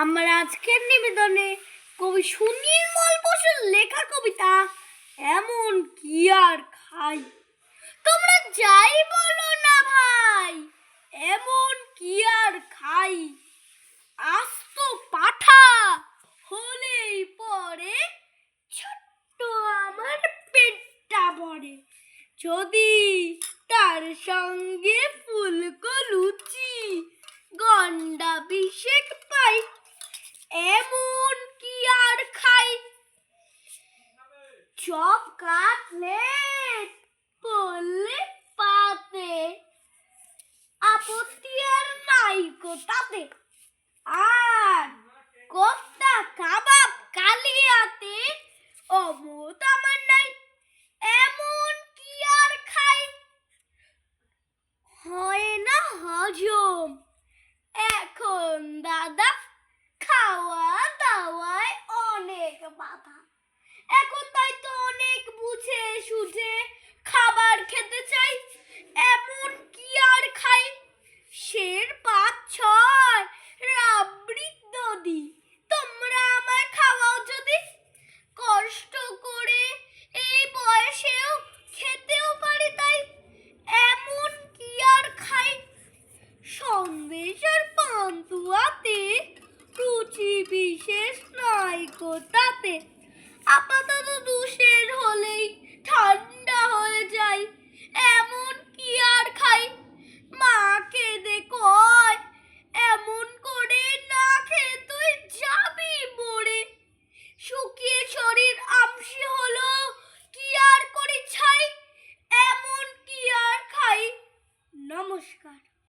আমার আজকের নিবেদনে কবি সুনির্মল বসুর লেখা কবিতা এমন কি আর খাই। তোমরা যাই বলো না ভাই, এমন কি আর খাই। আস্ত পাঠা হলেই পরে ছোট্ট আমার পেটটা ভরে। যদি তার সঙ্গে ফুলকো লুচি গন্ডা বিশেক পাই, এমন কি আর খাই। চপ কাটলেট পড়লে পাতে, আপত্তি আর নাই কো তাতে। আর কোপ্তা কাবাব কালিয়াতে, অমত আমার নাই, এমন কি আর খাই। হয় না হজম এখন দাদা, খাওয়া দাওয়ায় অনেক বাধা। এখন তাই তো অনেক বুঝে সুঝে খাবার খেতে চাই, এমন কি আর খাই। শের ৫-৬ রাবড়ি দদি, তোমরা আমায় খাওয়াও যদি। কষ্ট করে এই বয়সেও খেতেও পারি তাই, এমন কি আর খাই। সন্দেশ আর পান্তুয়াতে রুচি বিশেষ নাই কো তাতে। আপাতত দুশের হলেই ঠান্ডা হয়ে যায়।